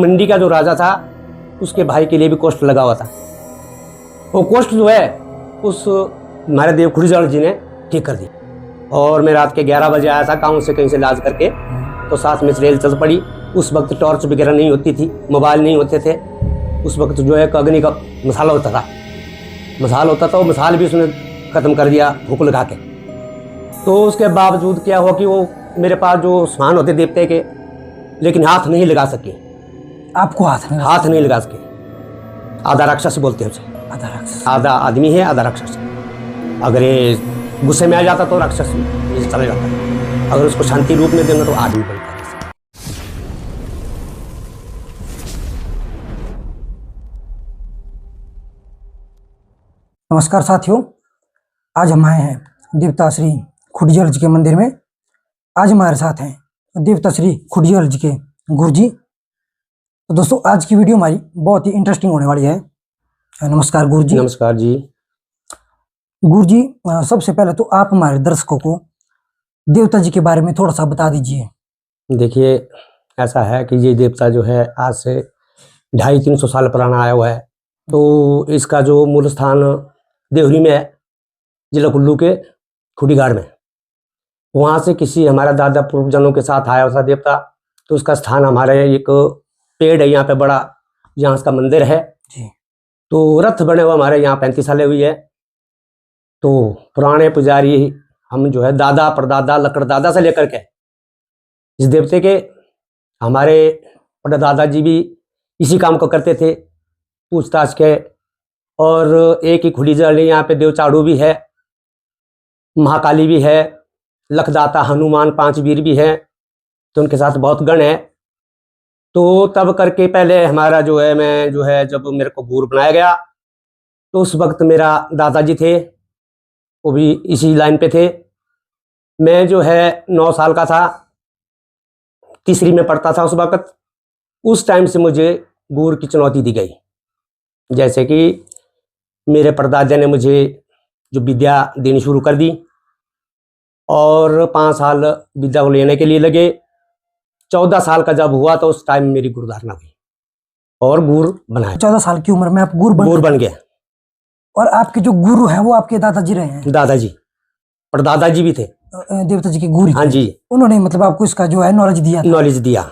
मंडी का जो राजा था उसके भाई के लिए भी कोष्ठ लगा हुआ था। वो कोष्ठ जो है उस हमारे देव खुड़ीजाल जी ने ठीक कर दी। और मैं रात के 11 बजे आया था गाँव से कहीं से इलाज करके, तो साथ में रेल चल पड़ी। उस वक्त टॉर्च वगैरह नहीं होती थी, मोबाइल नहीं होते थे। उस वक्त जो है अग्नि का मसाला होता था, वो मसाल भी उसने ख़त्म कर दिया भूख लगा के। तो उसके बावजूद क्या हुआ कि वो मेरे पास जो सामान होते देवते के, लेकिन हाथ नहीं लगा सके। आपको हाथ नहीं लगा सके। आधा राक्षस बोलते हैं उसे, आधा आदमी है आधा राक्षस। अगर ये गुस्से में आ जाता तो राक्षस चला जाता है, अगर उसको शांति रूप में देना तो आदमी बनता है। नमस्कार साथियों, आज हम आए हैं देवता श्री खुड़ीजाल जी के मंदिर में। आज हमारे साथ हैं देवता श्री खुड़ीजाल जी के गुरु जी। तो दोस्तों, आज की वीडियो हमारी बहुत ही इंटरेस्टिंग होने वाली है। नमस्कार गुरु जी। नमस्कार जी। गुरु जी, सबसे पहले तो आप हमारे दर्शकों को देवता जी के बारे में थोड़ा सा बता दीजिए। देखिए, ऐसा है कि ये देवता जो है आज से 250-300 साल पुराना आया हुआ है। तो इसका जो मूल स्थान देवरी में है, जिला कुल्लू के खुड़ीगाड़ में। वहाँ से किसी हमारा दादा पूर्वजनों के साथ आया हुआ था देवता। तो उसका स्थान हमारे एक पेड़ है यहाँ पे बड़ा, जहाँ उसका मंदिर है जी। तो रथ बने हुए हमारे यहाँ 35 सालें हुई है। तो पुराने पुजारी हम जो है दादा परदादा लकड़दादा से लेकर के इस देवते के, हमारे परदादा जी भी इसी काम को करते थे, पूछताछ के। और एक ही खुड़ीजाल यहाँ पे देवचाड़ू भी है, महाकाली भी है, लखदाता हनुमान 5 वीर भी है। तो उनके साथ बहुत गण है। तो तब करके पहले हमारा जो है मैं जो है जब मेरे को गुरु बनाया गया, तो उस वक्त मेरा दादाजी थे, वो भी इसी लाइन पे थे। मैं जो है 9 साल का था, तीसरी में पढ़ता था उस वक्त। उस टाइम से मुझे गुरु की चुनौती दी गई। जैसे कि मेरे परदादा ने मुझे जो विद्या देनी शुरू कर दी, और 5 साल विद्या को लेने के लिए लगे। 14 साल का जब हुआ तो उस टाइम मेरी गुरुधारणा हुई और गुरु बनाया। 14 साल की उम्र में आप गुरु बन गए। और आपके जो गुरु हैं वो आपके दादाजी रहे हैं? दादाजी, परदादाजी भी थे देवता जी के गुरु। हाँ जी। उन्होंने मतलब आपको इसका जो है नॉलेज दिया।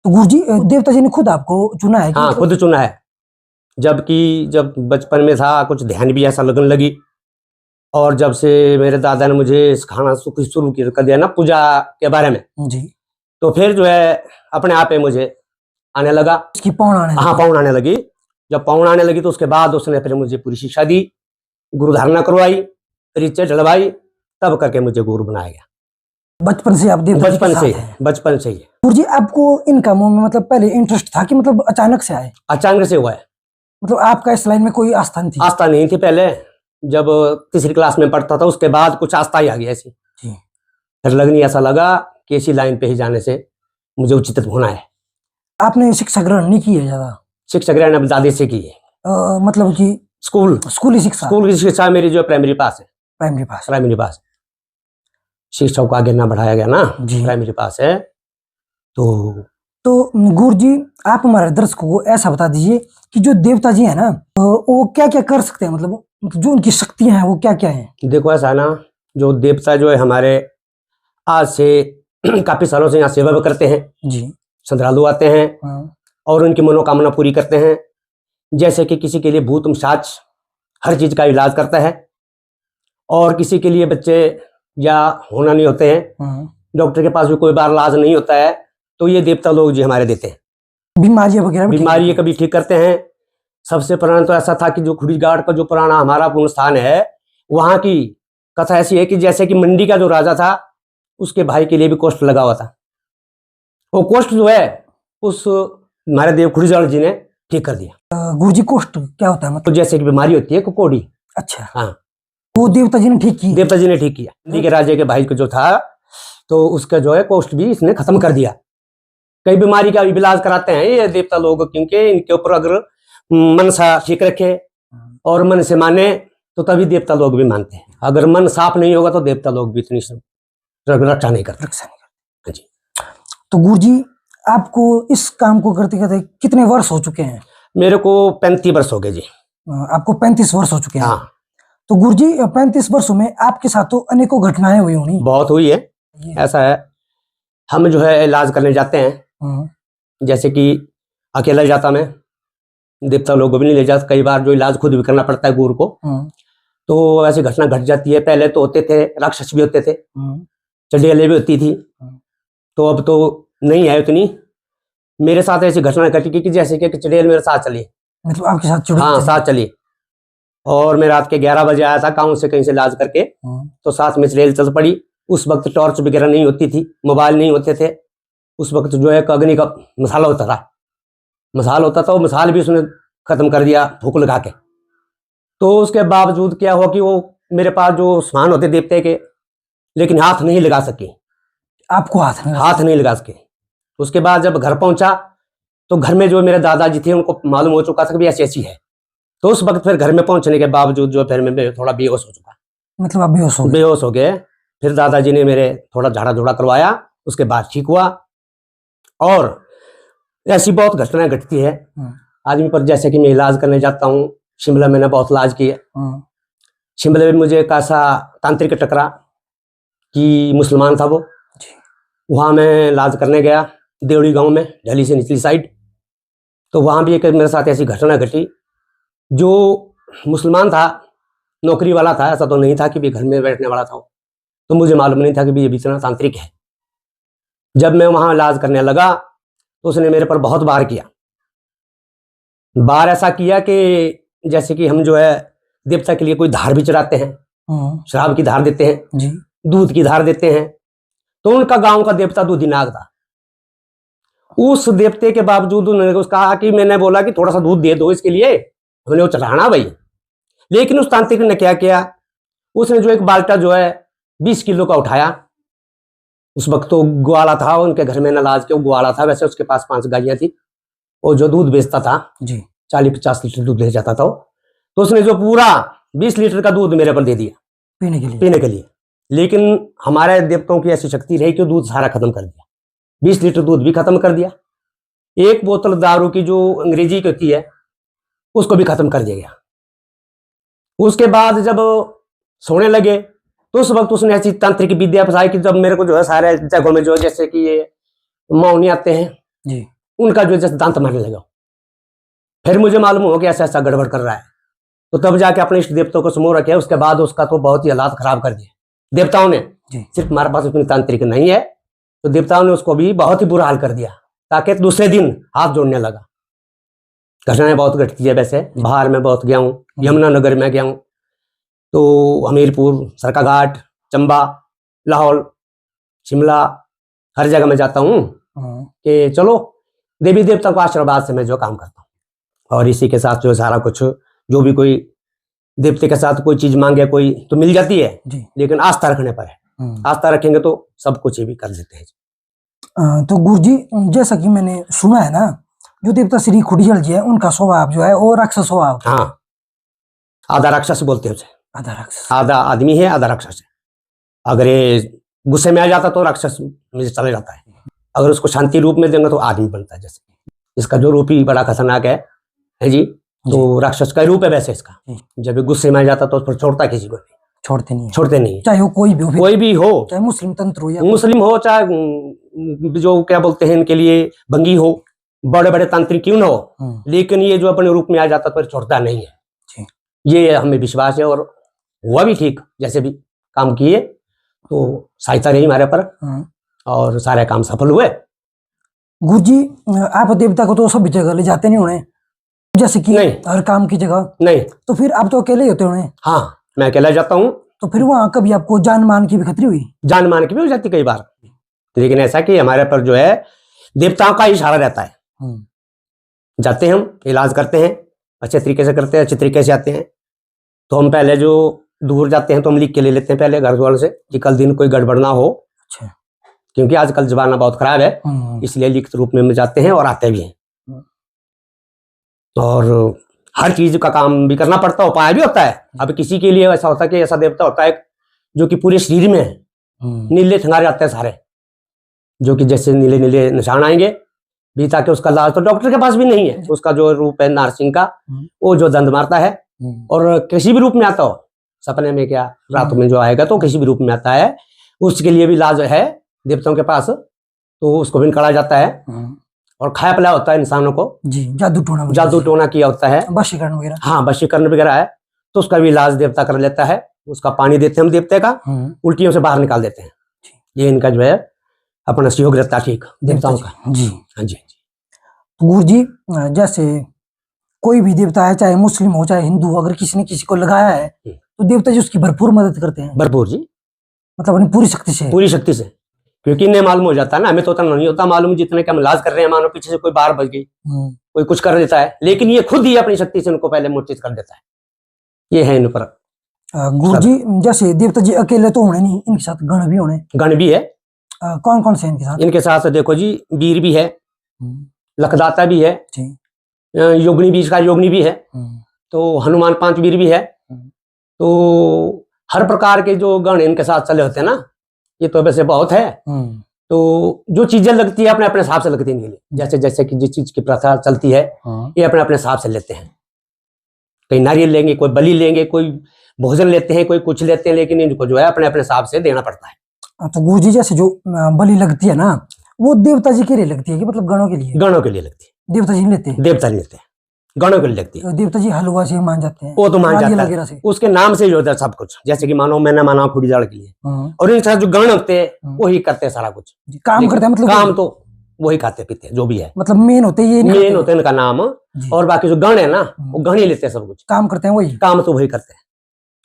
तो गुरु जी, देवता जी ने खुद आपको चुना है? हाँ, खुद चुना है। जब बचपन में था कुछ ध्यान भी ऐसा लगने लगी, और जब से मेरे दादा ने मुझे सिखाना शुरू कर दिया ना पूजा के बारे में जी, तो फिर जो है अपने आप ही मुझे आने लगा। इसकी पौन आने लगी। जब पौन आने लगी तो उसके बाद उसने फिर मुझे पूरी शिक्षा दी, गुरु धारणा करवाई, परिचय डलवाई, तब करके मुझे गुरु बनाया गया। बचपन से आप देवता जी के साथ हैं? बचपन से ही। गुरु जी, आपको इन कामों में मतलब पहले इंटरेस्ट था कि मतलब अचानक से आए? अचानक से हुआ है। मतलब आपका इस लाइन में कोई आस्था नहीं थी? आस्था नहीं थी पहले। जब तीसरी क्लास में पढ़ता था उसके बाद कुछ आस्था ही आ गई ऐसी। फिर लगनी ऐसा लगा कि इसी लाइन पे ही जाने से मुझे उचित होना है। आपने शिक्षा ग्रहण नहीं की है ज्यादा? शिक्षा ग्रहण अब दादे से की है। मतलब कि स्कूली शिक्षा मेरी जो प्राइमरी पास है। प्राइमरी पास शिक्षा को आगे ना बढ़ाया गया ना, प्राइमरी पास है। तो गुरु जी, आप हमारे दर्शकों को ऐसा बता दीजिए कि जो देवता जी है ना, वो क्या क्या कर सकते हैं, मतलब जो उनकी शक्तियां हैं वो क्या क्या है? देखो, ऐसा है ना, जो देवता जो है हमारे आज से काफी सालों से यहाँ सेवा भी करते हैं जी। श्रद्धालु आते हैं और उनकी मनोकामना पूरी करते हैं। जैसे कि किसी के लिए भूत पिशाच हर चीज का इलाज करता है, और किसी के लिए बच्चे या होना नहीं होते हैं, डॉक्टर के पास भी कोई बार इलाज नहीं होता है, तो ये देवता लोग जी हमारे देते हैं। बीमारियां कभी ठीक करते हैं। सबसे पुराना तो ऐसा था कि जो खुड़ीगाड़ का जो पुराना हमारा पूर्ण स्थान है, वहां की कथा ऐसी है कि जैसे कि मंडी का जो राजा था उसके भाई के लिए भी कोष्ठ लगा हुआ था। वो कोष्ठ जो है उस हमारे देव खुड़ीजाल जी ने ठीक कर दिया। गुरु जी, कोष्ठ क्या होता है? मतलब तो जैसे कि बीमारी होती है कोकोड़ी। अच्छा। हाँ, वो देवता जी ने ठीक की? देवता जी ने ठीक किया। मंडी के राजे के भाई को जो था, तो उसका जो है कोष्ठ भी इसने खत्म कर दिया। कई बीमारी का इलाज कराते हैं ये देवता लोग, क्योंकि इनके ऊपर अगर मन सा ठीक रखे और मन से माने तो तभी देवता लोग भी मानते हैं। अगर मन साफ नहीं होगा तो देवता लोग भी इतनी रक्षा नहीं करते। तो गुरु जी, आपको इस काम को करते करते कितने वर्ष हो चुके हैं? मेरे को 35 वर्ष हो गए जी। आपको 35 वर्ष हो चुके हैं। हाँ, तो गुरुजी 35 वर्षों में आपके साथ तो अनेकों घटनाएं हुई होंगी। बहुत हुई है। ऐसा है, हम जो है इलाज करने जाते हैं, जैसे कि अकेला जाता मैं, देवता लोग को भी नहीं ले जाता, कई बार जो इलाज खुद भी करना पड़ता है गुरु को। तो ऐसी घटना घट जाती है। पहले तो होते थे राक्षस भी होते थे, चढ़ेलें भी होती थी, तो अब तो नहीं है उतनी। मेरे साथ ऐसी घटना घटी कि जैसे कि चढ़ेल मेरे साथ चली, मतलब आपके साथ चुड़ैल हाँ चली? साथ चली। और मैं रात के 11 बजे आया था गाँव से कहीं से इलाज करके, तो साथ में चढ़ेल चल पड़ी। उस वक्त टॉर्च वगैरह नहीं होती थी, मोबाइल नहीं होते थे। उस वक्त जो है अग्नि का मसाला होता था, वो मसाल भी उसने खत्म कर दिया फूक लगा के। तो उसके बावजूद क्या हुआ कि वो मेरे पास जो सामान होते देवते के, लेकिन हाथ नहीं लगा सके। आपको हाथ नहीं लगा सके। उसके बाद जब घर पहुंचा तो घर में जो मेरे दादाजी थे उनको मालूम हो चुका था कि ऐसी ऐसी है। तो उस वक्त फिर घर में पहुंचने के बावजूद जो फिर मैं थोड़ा बेहोश हो चुका। मतलब आप बेहोश हो गए। फिर दादाजी ने मेरे थोड़ा झाड़ा झोड़ा करवाया, उसके बाद ठीक हुआ। और ऐसी बहुत घटनाएं घटती है आदमी पर। जैसे कि मैं इलाज करने जाता हूँ, शिमला मैंने बहुत इलाज किए। शिमला में मुझे एक ऐसा तांत्रिक टकरा कि मुसलमान था वो, वहाँ मैं इलाज करने गया देवड़ी गांव में, ढली से निचली साइड। तो वहाँ भी एक मेरे साथ ऐसी घटना घटी। जो मुसलमान था, नौकरी वाला था, ऐसा तो नहीं था कि भी घर में बैठने वाला था। तो मुझे मालूम नहीं था कि भी ये इतना तांत्रिक है। जब मैं वहाँ इलाज करने लगा तो उसने मेरे पर बहुत बार किया। बार ऐसा किया कि जैसे कि हम जो है देवता के लिए कोई धार भी चढ़ाते हैं, शराब की धार देते हैं जी, दूध की धार देते हैं। तो उनका गांव का देवता दूधी नाग था। उस देवते के बावजूद उन्होंने कहा कि मैंने बोला कि थोड़ा सा दूध दे दो इसके लिए, उन्हें वो चढ़ाना भाई। लेकिन उस तांत्रिक ने क्या किया, उसने जो एक बाल्टा जो है 20 किलो का उठाया। उस वक्त तो ग्वाला था उनके घर में, इलाज के ग्वाला था। वैसे उसके पास 5 गायें थी। और जो दूध बेचता था जी, 40-50 लीटर दूध ले जाता था। तो उसने जो पूरा 20 लीटर का दूध मेरे पर दे दिया पीने के लिए। लेकिन हमारे देवताओं की ऐसी शक्ति रही कि दूध सारा खत्म कर दिया। 20 लीटर दूध भी खत्म कर दिया। एक बोतल दारू की जो अंग्रेजी की होती है उसको भी खत्म कर दिया गया। उसके बाद जब सोने लगे तो उस वक्त उसने ऐसी तांत्रिक विद्या फसाई कि जब मेरे को जो है सारे जगहों में जो जैसे कि ये मौनी आते हैं जी, उनका जो जैसे दांत मारने लगा। फिर मुझे मालूम हो गया ऐसा ऐसा गड़बड़ कर रहा है। तो तब जाके अपने इष्ट देवताओं को समूह रखे। उसके बाद उसका तो बहुत ही हालात खराब कर दिए देवताओं ने। सिर्फ हमारे पास उतनी तांत्रिक नहीं है, तो देवताओं ने उसको भी बहुत ही बुरा हाल कर दिया, ताकि दूसरे दिन हाथ जोड़ने लगा। घटनाएं बहुत घटती है। वैसे बाहर में बहुत गया हूँ, यमुनानगर में गया हूँ, तो हमीरपुर, सरकाघाट, चंबा, लाहौल, शिमला, हर जगह में जाता हूँ कि चलो देवी देवता को आशीर्वाद से मैं जो काम करता हूँ। और इसी के साथ जो सारा कुछ, जो भी कोई देवते के साथ कोई चीज मांगे कोई तो मिल जाती है जी। लेकिन आस्था रखने पर है। आस्था रखेंगे तो सब कुछ ही भी कर देते हैं। तो गुरुजी जैसा कि मैंने सुना है ना, जो देवता श्री खुडियल जी है उनका स्वभाव जो है वो राक्षस स्वभाव। हाँ, आधा राक्षस बोलते हैं उसे। आधा राक्षस, आधा आदमी है, आधा राक्षस है। अगर ये गुस्से में आ जाता तो राक्षस में चले जाता है। अगर उसको शांति रूप में देंगे तो आदमी बनता है। जैसे इसका जो रूप ही बड़ा खतरनाक है जी, तो राक्षस का रूप है वैसे इसका। जब गुस्से में आ जाता तो उस पर छोड़ता किसी को नहीं, छोड़ते नहीं, चाहे वो कोई भी हो, चाहे मुस्लिम तंत्र हो या मुस्लिम हो, चाहे जो क्या बोलते हैं इनके लिए भंगी हो, बड़े बड़े तांत्रिक क्यों ना हो, लेकिन ये जो अपने रूप में आ जाता तो छोड़ता नहीं है। ये हमें विश्वास है। और हुआ भी ठीक, जैसे भी काम किए तो सहायता रही हमारे पर और सारे काम सफल हुए। गुरुजी आप देवता को तो सभी जगह ले जाते नहीं होने, जैसे कि नहीं, हर काम की जगह नहीं, तो फिर आप तो अकेले ही होते होने? हाँ, मैं अकेला जाता हूँ। तो फिर वहां कभी आपको जान मान की भी खतरी हुई? जान मान की भी हो जाती कई बार, लेकिन ऐसा कि हमारे पर जो है देवताओं का इशारा रहता है। जाते हैं हम, इलाज करते हैं, अच्छे तरीके से करते हैं, अच्छे तरीके से आते हैं। तो हम पहले जो दूर जाते हैं तो हम लिख के ले लेते हैं पहले घर वालों से कि कल दिन कोई गड़बड़ ना हो। अच्छा, क्योंकि आजकल जमाना बहुत खराब है, इसलिए लिखित रूप में जाते हैं और आते भी हैं। और हर चीज का काम भी करना पड़ता है, उपाय भी होता है। अब किसी के लिए ऐसा होता है कि ऐसा देवता होता है जो कि पूरे शरीर में है, नीले ठंगारे आते हैं सारे, जो कि जैसे नीले नीले निशान आएंगे भी, ताकि उसका इलाज तो डॉक्टर के पास भी नहीं है। उसका जो रूप है नारसिंह का, वो जो दंड मारता है, और किसी भी रूप में आता हो, सपने में क्या रात में जो आएगा तो किसी भी रूप में आता है, उसके लिए भी इलाज है देवताओं के पास। तो उसको भी निकाला जाता है और खाया पिलाया होता है इंसानों को जी। जादू टोना किया होता है, वशीकरण वगैरह। हाँ, वशीकरण वगैरह है, तो उसका भी इलाज देवता कर लेता है। उसका पानी देते हैं हम देवते का, उल्टियों से बाहर निकाल देते हैं। ये इनका जो है अपना सहयोग रहता है ठीक देवताओं का। जी हाँ जी। तो गुरु जी, जैसे कोई भी देवता है, चाहे मुस्लिम हो चाहे हिंदू, अगर किसी ने किसी को लगाया है तो देवता जी उसकी भरपूर मदद करते हैं। भरपूर जी, मतलब अपनी पूरी शक्ति से। पूरी शक्ति से, क्योंकि इन्हें मालूम हो जाता है ना, हमें तो उतना नहीं होता मालूम, जितने का हम इलाज कर रहे हैं, मानो पीछे से कोई बाहर बच गई, कोई कुछ कर देता है, लेकिन ये खुद ही अपनी शक्ति से उनको पहले मूर्छित कर देता है। ये है इन पर। गुरु जी, जैसे देवता जी अकेले तो होने नहीं, इनके साथ गण भी होने। गण भी है। कौन कौन से इनके साथ? इनके साथ देखो जी, वीर भी है, लखदाता भी है, योगिनी बीज का योगिनी भी है, तो हनुमान 5 वीर भी है। तो हर प्रकार के जो गण इनके साथ चले होते हैं ना, ये तो वैसे बहुत है। तो जो चीजें लगती है अपने अपने हिसाब से लगती है इनके लिए, जैसे जैसे कि जिस चीज की प्रथा चलती है, ये अपने अपने हिसाब से लेते हैं। कहीं नारियल लेंगे, कोई बलि लेंगे, कोई भोजन लेते हैं, कोई कुछ लेते हैं, लेकिन इनको जो है अपने अपने हिसाब से देना पड़ता है। तो गुरु जी, जैसे जो बलि लगती है ना, वो देवता जी के लिए लगती है कि मतलब गणों के लिए? गणों के लिए लगती है। देवता जी लेते हैं? देवता नहीं लेते हैं, गणों के लिए लगती है। देवता जी हलवा से मान जाते हैं? वो तो मान जाता है, उसके नाम से ही होता है सब कुछ। जैसे कि मानो मैंने माना खुड़ीजाड़ के लिए, और इनके साथ जो गण होते हैं वही करते हैं सारा कुछ काम करते हैं। मतलब काम तो वही खाते पीते जो भी है, मतलब मेन होते हैं, ये मेन होते हैं इनका नाम। और बाकी जो गण है ना, वो गण ही लेते हैं सब कुछ, काम करते हैं, वही काम तो वही करते हैं।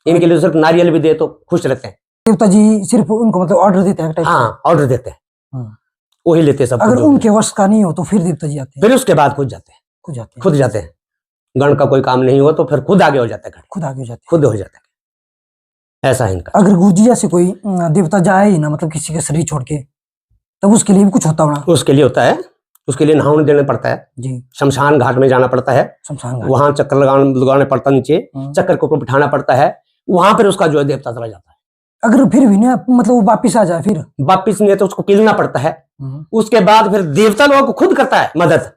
इनके लिए सिर्फ नारियल भी दे तो खुश रहते हैं। देवता जी सिर्फ उनको मतलब ऑर्डर देते हैं? हाँ, ऑर्डर देते हैं, वही लेते हैं सब। अगर उनके वश का नहीं हो तो फिर देवता जी आते हैं? फिर उसके बाद खुद जाते हैं, खुद जाते हैं। गण का कोई काम नहीं हुआ तो फिर खुद आगे हो जाता है, खुद हो जाता है। ऐसा है इनका। अगर गुरु जी जैसे कोई देवता जाए ही ना, मतलब किसी के शरीर छोड़ के, तब उसके लिए भी कुछ होता होना? उसके लिए होता है, उसके लिए नहाने देना पड़ता है जी। शमशान घाट में जाना पड़ता है, वहां चक्कर लगाने पड़ता है, नीचे चक्कर को बिठाना पड़ता है, वहां पर उसका जो है देवता चला जाता है। अगर फिर भी ना मतलब वो वापिस आ जाए, फिर वापिस नहीं है तो उसको किलना पड़ता है। उसके बाद फिर देवता लोगों को खुद करता है मदद,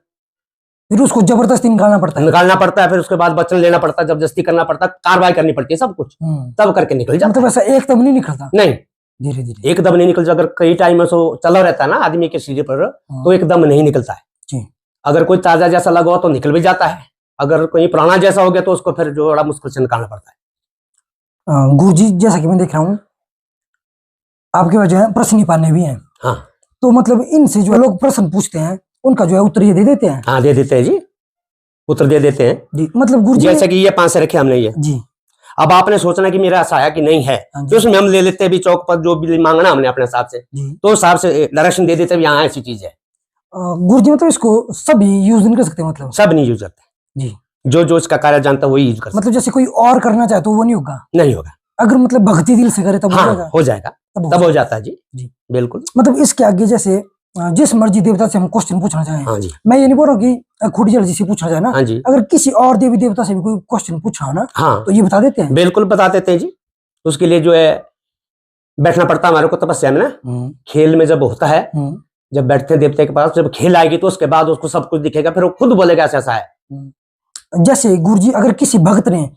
फिर उसको जबरदस्ती निकालना पड़ता है। फिर उसके बाद वचन लेना पड़ता है, जबरदस्ती करना पड़ता है, कार्रवाई करनी पड़ती है, सब कुछ तब करके निकल जाता है। मतलब ऐसा एकदम नहीं निकलता? नहीं, धीरे धीरे एकदम नहीं निकलता। अगर कई टाइम में सो चला रहता है ना आदमी के शरीर पर, तो एकदम नहीं निकलता है। अगर कोई ताजा जैसा लगा हो तो निकल भी जाता है, अगर कोई पुराना जैसा हो गया तो उसको फिर जो बड़ा मुश्किल से निकालना पड़ता है। गुरु जी, जैसा कि मैं देख रहा हूँ आपके पास जो है प्रश्न पाने भी हैं। हाँ, तो मतलब इनसे जो लोग प्रश्न पूछते हैं उनका जो है उत्तर ये दे देते हैं? हाँ, दे देते हैं जी, उत्तर दे देते हैं जी। मतलब गुरु जी, जैसे कि ये 5 से रखे हमने ये जी। अब आपने सोचना कि मेरा ऐसा है कि नहीं है, तो उसमें हम ले लेते हैं भी चौक पर जो भी मांगना हमने अपने हिसाब से, तो हिसाब से डायरेक्शन दे देते हैं, यहाँ ऐसी चीज है। गुरु जी, मतलब इसको सब यूज नहीं कर सकते? मतलब सब नहीं यूज करते जी, जो इसका कार्य जानता है वही यूज कर सकते। मतलब जैसे कोई और करना चाहे तो वो नहीं होगा? नहीं होगा। अगर मतलब भक्ति दिल से करे तब हो जाएगा, तब हो जाता है जी जी, बिल्कुल। मतलब इसके आगे जैसे जिस मर्जी देवता से हम क्वेश्चन पूछना चाहें, हाँ जी, मैं ये नहीं बोल रहा हूँ कि खुड़ीजड़ जी से पूछना चाहे ना, हाँ जी, अगर किसी और देवी देवता से भी कोई क्वेश्चन पूछना हो ना, हाँ, तो ये बता देते हैं? बिल्कुल बता देते हैं जी। उसके लिए जो है बैठना पड़ता है हमारे को तपस्या में ना, खेल में जब होता है, जब बैठते हैं देवता के पास, जब खेल आएगी तो उसके बाद उसको सब कुछ दिखेगा, फिर वो खुद बोलेगा ऐसा ऐसा है। जैसे गुरु जी, अगर किसी भक्त ने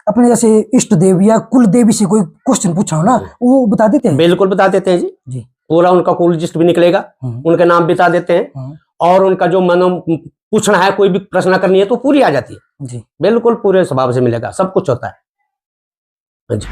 अपने जैसे इष्ट देव या कुल देवी से कोई क्वेश्चन पूछा हो ना, वो बता देते हैं? बिल्कुल बता देते हैं जी, पूरा उनका कुल लिस्ट भी निकलेगा, उनके नाम बता देते हैं, और उनका जो मनो पूछना है, कोई भी प्रश्न करनी है तो पूरी आ जाती है जी, बिल्कुल पूरे स्वभाव से मिलेगा, सब कुछ होता है जी।